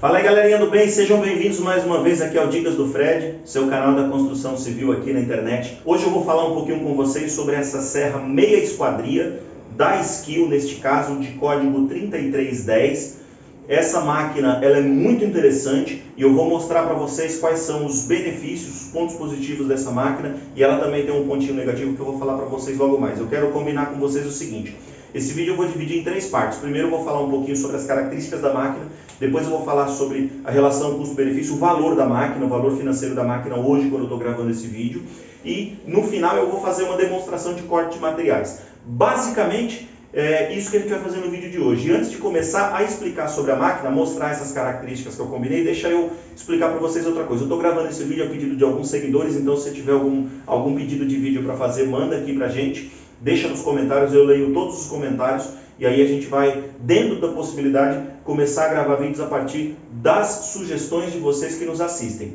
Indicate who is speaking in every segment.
Speaker 1: Fala aí, galerinha do bem, sejam bem-vindos mais uma vez aqui ao Dicas do Fred, seu canal da construção civil aqui na internet. Hoje eu vou falar um pouquinho com vocês sobre essa serra meia esquadria da Skill, neste caso de código 3310. Essa máquina ela é muito interessante e eu vou mostrar para vocês quais são os benefícios, os pontos positivos dessa máquina, e ela também tem um pontinho negativo que eu vou falar para vocês logo mais. Eu quero combinar com vocês o seguinte: esse vídeo eu vou dividir em três partes. Primeiro eu vou falar um pouquinho sobre as características da máquina, depois eu vou falar sobre a relação custo-benefício, o valor da máquina, o valor financeiro da máquina hoje quando eu estou gravando esse vídeo, e no final eu vou fazer uma demonstração de corte de materiais. Basicamente é isso que a gente vai fazer no vídeo de hoje. E antes de começar a explicar sobre a máquina, mostrar essas características que eu combinei, deixa eu explicar para vocês outra coisa. Eu estou gravando esse vídeo a pedido de alguns seguidores, então se tiver algum pedido de vídeo para fazer, manda aqui pra gente, deixa nos comentários, eu leio todos os comentários e aí a gente vai, dentro da possibilidade, começar a gravar vídeos a partir das sugestões de vocês que nos assistem.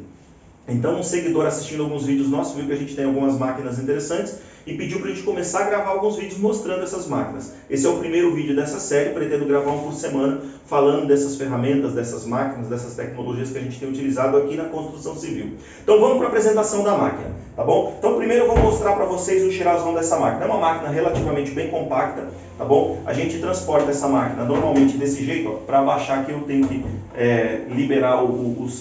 Speaker 1: Então um seguidor assistindo alguns vídeos nossos viu que a gente tem algumas máquinas interessantes e pediu para a gente começar a gravar alguns vídeos mostrando essas máquinas. Esse é o primeiro vídeo dessa série, pretendo gravar um por semana falando dessas ferramentas, dessas máquinas, dessas tecnologias que a gente tem utilizado aqui na construção civil. Então vamos para a apresentação da máquina, tá bom? Então primeiro eu vou mostrar para vocês o geralzão dessa máquina. É uma máquina relativamente bem compacta, tá bom? A gente transporta essa máquina normalmente desse jeito, ó. Para abaixar aqui eu tenho que liberar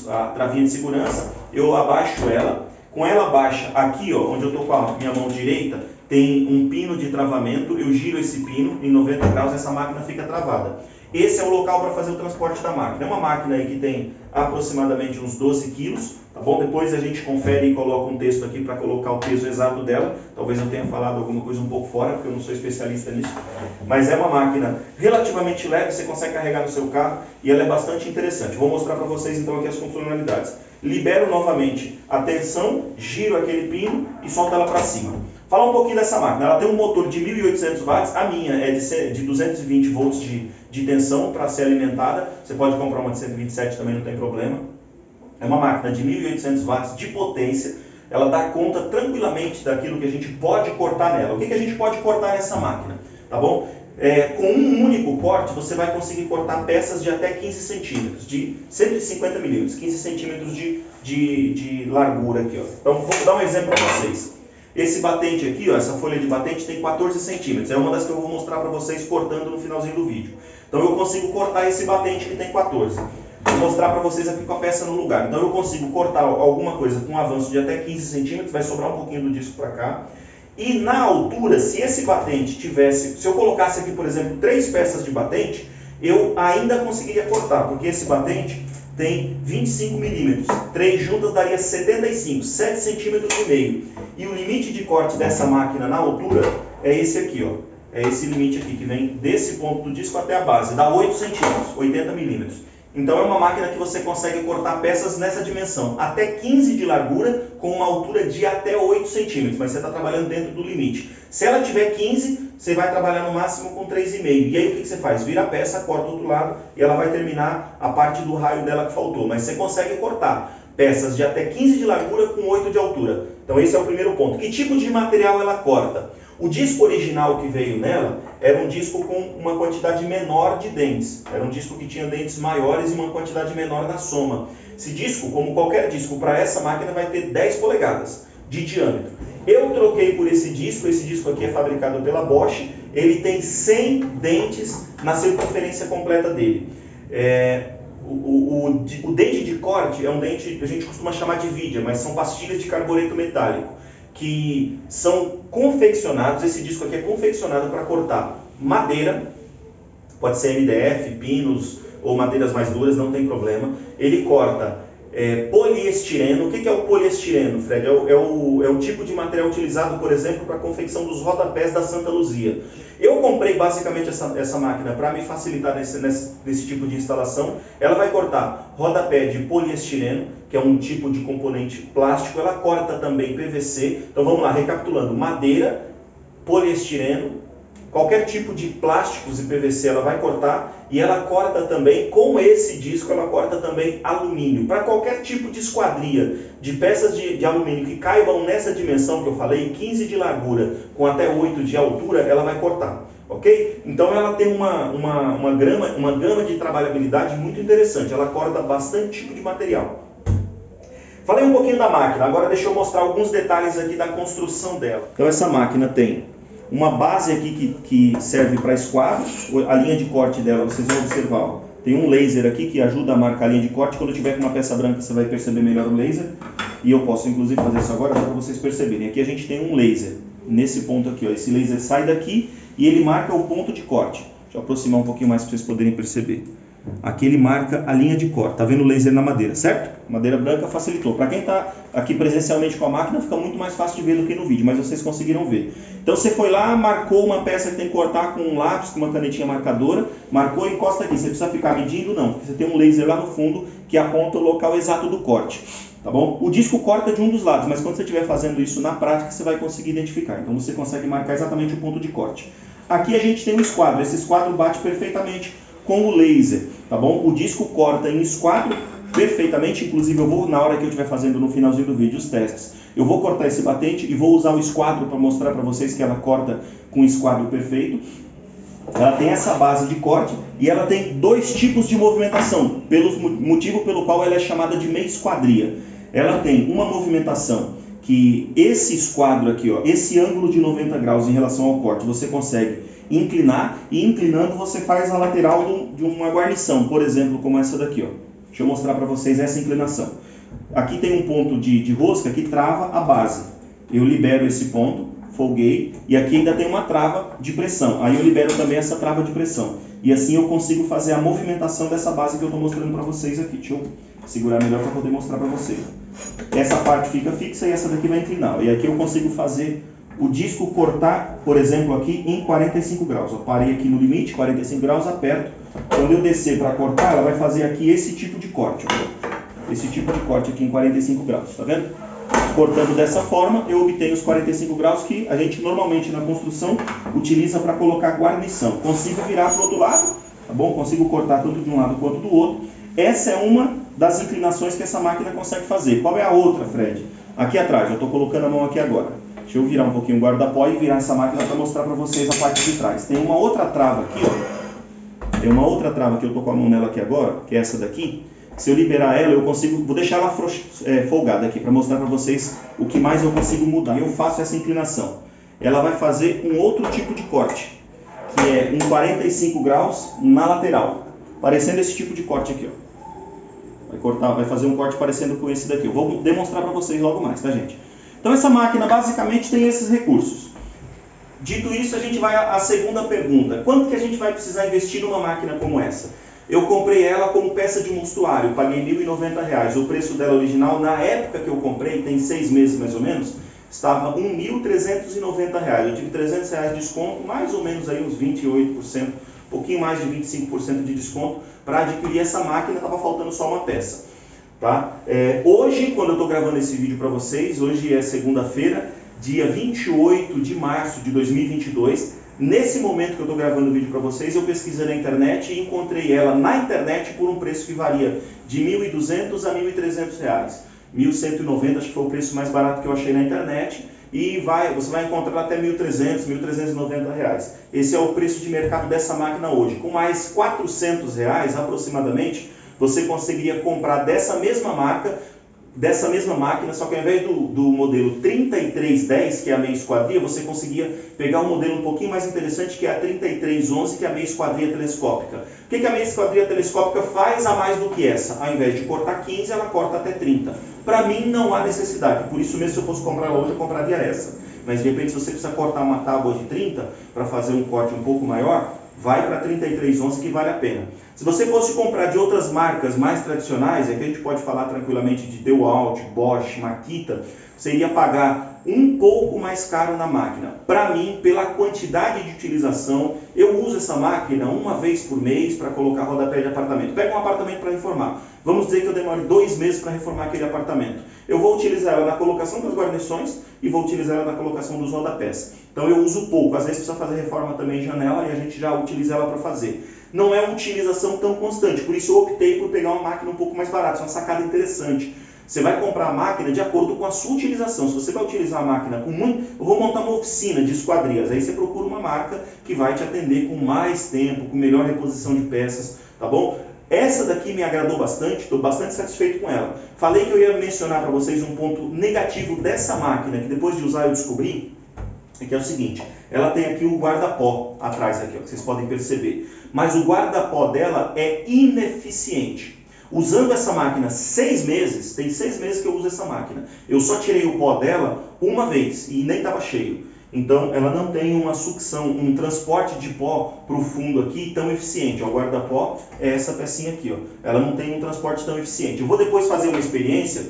Speaker 1: a travinha de segurança, eu abaixo ela. Com ela baixa, aqui ó, onde eu estou com a minha mão direita, tem um pino de travamento, eu giro esse pino em 90 graus e essa máquina fica travada. Esse é o local para fazer o transporte da máquina. É uma máquina aí que tem aproximadamente uns 12 quilos, tá bom? Depois a gente confere e coloca um texto aqui para colocar o peso exato dela. Talvez eu tenha falado alguma coisa um pouco fora, porque eu não sou especialista nisso. Mas é uma máquina relativamente leve, você consegue carregar no seu carro e ela é bastante interessante. Vou mostrar para vocês então aqui as funcionalidades. Libero novamente a tensão, giro aquele pino e solto ela para cima. Falar um pouquinho dessa máquina. Ela tem um motor de 1.800 watts, a minha é de 220 volts de tensão para ser alimentada. Você pode comprar uma de 127 também, não tem problema. É uma máquina de 1.800 watts de potência. Ela dá conta tranquilamente daquilo que a gente pode cortar nela. O que a gente pode cortar nessa máquina? Tá bom? Com um único corte, você vai conseguir cortar peças de até 15 centímetros, de 150 milímetros, 15 centímetros de largura aqui, ó. Então, vou dar um exemplo para vocês. Esse batente aqui, ó, essa folha de batente tem 14 centímetros. É uma das que eu vou mostrar para vocês cortando no finalzinho do vídeo. Então, eu consigo cortar esse batente que tem 14. Vou mostrar para vocês aqui com a peça no lugar. Então, eu consigo cortar alguma coisa com um avanço de até 15 centímetros, vai sobrar um pouquinho do disco para cá. E na altura, se esse batente tivesse, se eu colocasse aqui, por exemplo, 3 peças de batente, eu ainda conseguiria cortar, porque esse batente tem 25 milímetros. 3 juntas daria 75, 7 centímetros e meio. E o limite de corte dessa máquina na altura é esse aqui, ó. É esse limite aqui, que vem desse ponto do disco até a base. Dá 8 centímetros, 80 milímetros. Então é uma máquina que você consegue cortar peças nessa dimensão, até 15 de largura, com uma altura de até 8 centímetros, mas você está trabalhando dentro do limite. Se ela tiver 15, você vai trabalhar no máximo com 3,5. E aí o que você faz? Vira a peça, corta o outro lado e ela vai terminar a parte do raio dela que faltou. Mas você consegue cortar peças de até 15 de largura com 8 de altura. Então esse é o primeiro ponto. Que tipo de material ela corta? O disco original que veio nela era um disco com uma quantidade menor de dentes. Era um disco que tinha dentes maiores e uma quantidade menor na soma. Esse disco, como qualquer disco para essa máquina, vai ter 10 polegadas de diâmetro. Eu troquei por esse disco aqui é fabricado pela Bosch, ele tem 100 dentes na circunferência completa dele. O dente de corte é um dente que a gente costuma chamar de vidia, mas são pastilhas de carbureto metálico, que são confeccionados, esse disco aqui é confeccionado para cortar madeira, pode ser MDF, pinos ou madeiras mais duras, não tem problema. Ele corta poliestireno. O que é o poliestireno, Fred? É o tipo de material utilizado, por exemplo, para a confecção dos rodapés da Santa Luzia. Eu comprei basicamente essa máquina para me facilitar nesse tipo de instalação. Ela vai cortar rodapé de poliestireno, que é um tipo de componente plástico. Ela corta também PVC. Então vamos lá, recapitulando: madeira, poliestireno, qualquer tipo de plásticos e PVC ela vai cortar, e ela corta também, com esse disco, ela corta também alumínio. Para qualquer tipo de esquadria de peças de alumínio que caibam nessa dimensão que eu falei, 15 de largura com até 8 de altura, ela vai cortar. ok? Então ela tem uma gama de trabalhabilidade muito interessante, ela corta bastante tipo de material. Falei um pouquinho da máquina, agora deixa eu mostrar alguns detalhes aqui da construção dela. Então essa máquina tem uma base aqui que serve para esquadro, a linha de corte dela, vocês vão observar, ó, tem um laser aqui que ajuda a marcar a linha de corte. Quando eu tiver com uma peça branca você vai perceber melhor o laser, e eu posso inclusive fazer isso agora para vocês perceberem. Aqui a gente tem um laser, nesse ponto aqui, ó, esse laser sai daqui e ele marca o ponto de corte. Deixa eu aproximar um pouquinho mais para vocês poderem perceber. Aqui ele marca a linha de corte, tá vendo o laser na madeira, certo? Madeira branca facilitou. Para quem está aqui presencialmente com a máquina, fica muito mais fácil de ver do que no vídeo, mas vocês conseguiram ver. Então você foi lá, marcou uma peça que tem que cortar com um lápis, com uma canetinha marcadora, marcou e encosta aqui. Você precisa ficar medindo? Não, porque você tem um laser lá no fundo que aponta o local exato do corte. Tá bom? O disco corta de um dos lados, mas quando você estiver fazendo isso na prática, você vai conseguir identificar. Então você consegue marcar exatamente o ponto de corte. Aqui a gente tem um esquadro. Esse esquadro bate perfeitamente com o laser, tá bom? O disco corta em esquadro perfeitamente, inclusive eu vou, na hora que eu estiver fazendo no finalzinho do vídeo os testes, eu vou cortar esse batente e vou usar o esquadro para mostrar para vocês que ela corta com esquadro perfeito. Ela tem essa base de corte e ela tem dois tipos de movimentação, motivo pelo qual ela é chamada de meia esquadria. Ela tem uma movimentação que esse esquadro aqui, ó, esse ângulo de 90 graus em relação ao corte, você consegue inclinar, e inclinando você faz a lateral de uma guarnição, por exemplo, como essa daqui, ó. Deixa eu mostrar para vocês essa inclinação. Aqui tem um ponto de rosca que trava a base. Eu libero esse ponto, folguei, e aqui ainda tem uma trava de pressão. Aí eu libero também essa trava de pressão. E assim eu consigo fazer a movimentação dessa base que eu estou mostrando para vocês aqui. Deixa eu segurar melhor para poder mostrar para vocês. Essa parte fica fixa e essa daqui vai inclinar. E aqui eu consigo fazer o disco cortar, por exemplo, aqui em 45 graus. Eu parei aqui no limite, 45 graus, aperto. Quando eu descer para cortar, ela vai fazer aqui esse tipo de corte. Ó. Esse tipo de corte aqui em 45 graus, tá vendo? Cortando dessa forma, eu obtenho os 45 graus que a gente normalmente na construção utiliza para colocar guarnição. Consigo virar para o outro lado, tá bom? Consigo cortar tanto de um lado quanto do outro. Essa é uma das inclinações que essa máquina consegue fazer. Qual é a outra, Fred? Aqui atrás, eu estou colocando a mão aqui agora. Deixa eu virar um pouquinho o guarda-pó e virar essa máquina para mostrar para vocês a parte de trás. Tem uma outra trava aqui, ó. Tem uma outra trava que eu estou com a mão nela aqui agora, que é essa daqui. Se eu liberar ela, eu consigo... Vou deixar ela folgada aqui para mostrar para vocês o que mais eu consigo mudar. Eu faço essa inclinação. Ela vai fazer um outro tipo de corte, que é um 45 graus na lateral. Parecendo esse tipo de corte aqui, ó. Vai fazer um corte parecendo com esse daqui. Eu vou demonstrar para vocês logo mais, tá, gente? Então essa máquina basicamente tem esses recursos. Dito isso, a gente vai à segunda pergunta. Quanto que a gente vai precisar investir numa máquina como essa? Eu comprei ela como peça de mostruário, paguei R$ 1.090. O preço dela original, na época que eu comprei, tem 6 meses mais ou menos, estava R$ 1.390. Eu tive R$ 300 de desconto, mais ou menos aí uns 28%, um pouquinho mais de 25% de desconto para adquirir essa máquina, estava faltando só uma peça. Tá? Hoje, quando eu estou gravando esse vídeo para vocês, hoje é segunda-feira, dia 28 de março de 2022. Nesse momento que eu estou gravando o vídeo para vocês, eu pesquisei na internet e encontrei ela na internet por um preço que varia de R$ 1.200 a R$ 1.300. R$ 1.190 acho que foi o preço mais barato que eu achei na internet. E você vai encontrar até R$ 1.300, R$ 1.390. Esse é o preço de mercado dessa máquina hoje. Com mais R$ 400 aproximadamente, você conseguiria comprar dessa mesma marca, dessa mesma máquina, só que ao invés do modelo 3310, que é a meia esquadria, você conseguia pegar um modelo um pouquinho mais interessante, que é a 3311, que é a meia esquadria telescópica. O que a meia esquadria telescópica faz a mais do que essa? Ao invés de cortar 15, ela corta até 30. Para mim não há necessidade, por isso mesmo se eu fosse comprar ela hoje, eu compraria essa. Mas de repente se você precisa cortar uma tábua de 30 para fazer um corte um pouco maior, vai para 3311 que vale a pena. Se você fosse comprar de outras marcas mais tradicionais, aqui a gente pode falar tranquilamente de DeWalt, Bosch, Makita, você iria pagar um pouco mais caro na máquina. Para mim, pela quantidade de utilização, eu uso essa máquina uma vez por mês para colocar rodapé de apartamento. Pega um apartamento para reformar. Vamos dizer que eu demore 2 meses para reformar aquele apartamento. Eu vou utilizar ela na colocação das guarnições e vou utilizar ela na colocação dos rodapés. Então eu uso pouco. Às vezes precisa fazer reforma também em janela e a gente já utiliza ela para fazer. Não é uma utilização tão constante, por isso eu optei por pegar uma máquina um pouco mais barata, uma sacada interessante. Você vai comprar a máquina de acordo com a sua utilização. Se você vai utilizar a máquina com muito... Eu vou montar uma oficina de esquadrias. Aí você procura uma marca que vai te atender com mais tempo, com melhor reposição de peças, tá bom? Essa daqui me agradou bastante, estou bastante satisfeito com ela. Falei que eu ia mencionar para vocês um ponto negativo dessa máquina, que depois de usar eu descobri, que é o seguinte, ela tem aqui o guarda-pó atrás, aqui, ó, que vocês podem perceber. Mas o guarda-pó dela é ineficiente. Usando essa máquina 6 meses, tem 6 meses que eu uso essa máquina. Eu só tirei o pó dela uma vez e nem estava cheio. Então ela não tem uma sucção, um transporte de pó para o fundo aqui tão eficiente. O guarda-pó é essa pecinha aqui, ó. Ela não tem um transporte tão eficiente. Eu vou depois fazer uma experiência,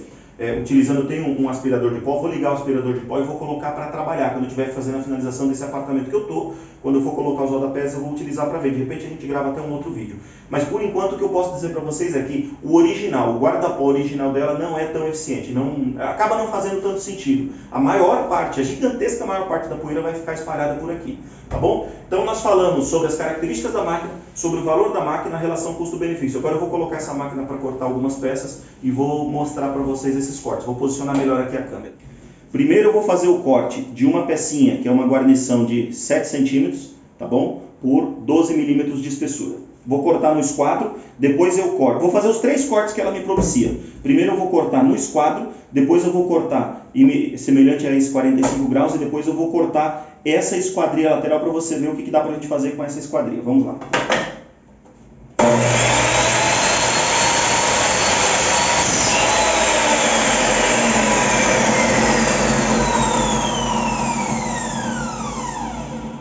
Speaker 1: utilizando, eu tenho um aspirador de pó, vou ligar o aspirador de pó e vou colocar para trabalhar. Quando eu estiver fazendo a finalização desse apartamento que eu estou, quando eu for colocar os rodapés, eu vou utilizar para ver. De repente a gente grava até um outro vídeo. Mas por enquanto o que eu posso dizer para vocês é que o original, o guarda-pó original dela não é tão eficiente. Acaba não fazendo tanto sentido. A maior parte, a gigantesca maior parte da poeira vai ficar espalhada por aqui. Tá bom? Então nós falamos sobre as características da máquina, sobre o valor da máquina, a relação custo-benefício. Agora eu vou colocar essa máquina para cortar algumas peças e vou mostrar para vocês esses cortes. Vou posicionar melhor aqui a câmera. Primeiro eu vou fazer o corte de uma pecinha, que é uma guarnição de 7 centímetros, tá bom? Por 12 milímetros de espessura. Vou cortar no esquadro, depois eu corto. Vou fazer os 3 cortes que ela me propicia. Primeiro eu vou cortar no esquadro, depois eu vou cortar semelhante a esse 45 graus e depois eu vou cortar essa esquadria lateral para você ver o que dá pra gente fazer com essa esquadria. Vamos lá.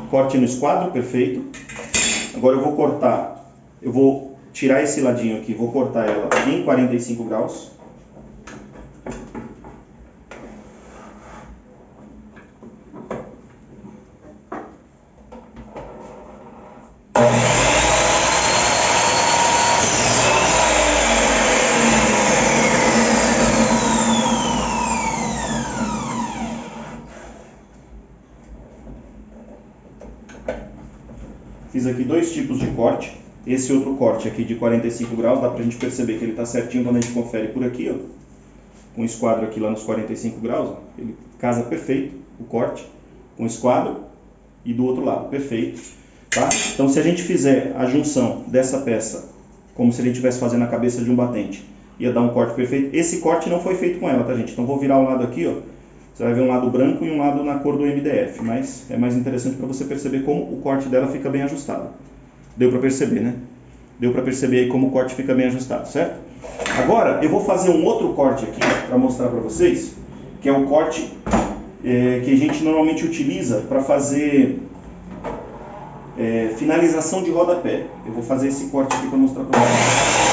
Speaker 1: Corte no esquadro, perfeito. Agora eu vou cortar, eu vou tirar esse ladinho aqui, vou cortar ela em 45 graus. Fiz aqui 2 tipos de corte. Esse outro corte aqui de 45 graus, dá pra gente perceber que ele está certinho quando a gente confere por aqui, ó. Com o esquadro aqui lá nos 45 graus, ó. Ele casa perfeito, o corte, com o esquadro e do outro lado, perfeito. Tá? Então se a gente fizer a junção dessa peça, como se a gente estivesse fazendo a cabeça de um batente, ia dar um corte perfeito. Esse corte não foi feito com ela, tá gente? Então vou virar o lado aqui, ó. Você vai ver um lado branco e um lado na cor do MDF, mas é mais interessante para você perceber como o corte dela fica bem ajustado. Deu para perceber, né? Deu para perceber aí como o corte fica bem ajustado, certo? Agora eu vou fazer um outro corte aqui para mostrar para vocês, que é o corte que a gente normalmente utiliza para fazer finalização de rodapé. Eu vou fazer esse corte aqui para mostrar para vocês.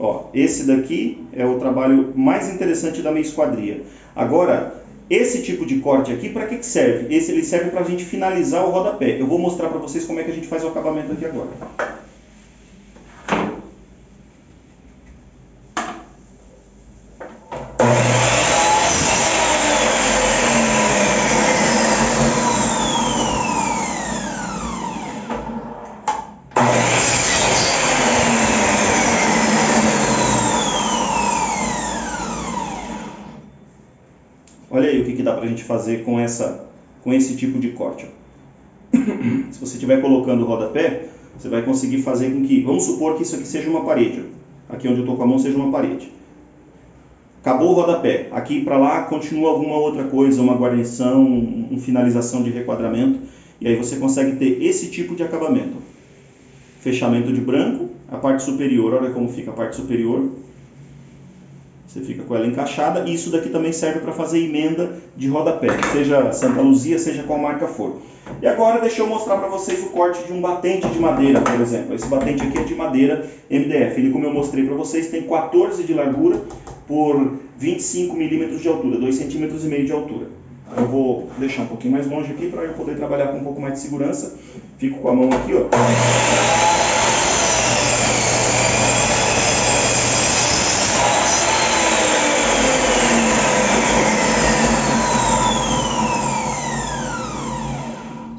Speaker 1: Ó, esse daqui é o trabalho mais interessante da minha esquadria. Agora, esse tipo de corte aqui, para que serve? Ele serve para a gente finalizar o rodapé. Eu vou mostrar para vocês como é que a gente faz o acabamento aqui agora. Olha aí o que dá pra gente fazer com esse tipo de corte. Se você estiver colocando o rodapé, você vai conseguir fazer com que, vamos supor que isso aqui seja uma parede. Aqui onde eu estou com a mão seja uma parede. Acabou o rodapé. Aqui para lá continua alguma outra coisa, uma guarnição, uma finalização de requadramento. E aí você consegue ter esse tipo de acabamento. Fechamento de branco, a parte superior, olha como fica a parte superior. Você fica com ela encaixada e isso daqui também serve para fazer emenda de rodapé, seja Santa Luzia, seja qual marca for. E agora deixa eu mostrar para vocês o corte de um batente de madeira, por exemplo. Esse batente aqui é de madeira MDF. Ele, como eu mostrei para vocês, tem 14 de largura por 25 milímetros de altura, 2,5 cm de altura. Eu vou deixar um pouquinho mais longe aqui para eu poder trabalhar com um pouco mais de segurança. Fico com a mão aqui, ó.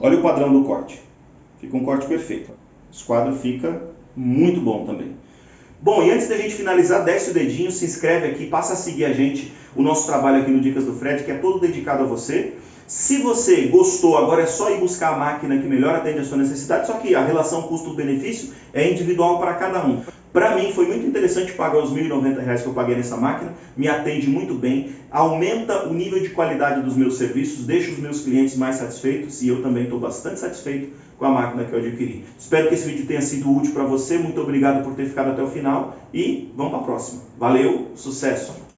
Speaker 1: Olha o padrão do corte. Fica um corte perfeito. O esquadro fica muito bom também. Bom, e antes da gente finalizar, desce o dedinho, se inscreve aqui, passa a seguir a gente, o nosso trabalho aqui no Dicas do Fred, que é todo dedicado a você. Se você gostou, agora é só ir buscar a máquina que melhor atende a sua necessidade, só que a relação custo-benefício é individual para cada um. Para mim foi muito interessante pagar os R$ 1.090 que eu paguei nessa máquina, me atende muito bem, aumenta o nível de qualidade dos meus serviços, deixa os meus clientes mais satisfeitos e eu também estou bastante satisfeito com a máquina que eu adquiri. Espero que esse vídeo tenha sido útil para você, muito obrigado por ter ficado até o final e vamos para a próxima. Valeu, sucesso!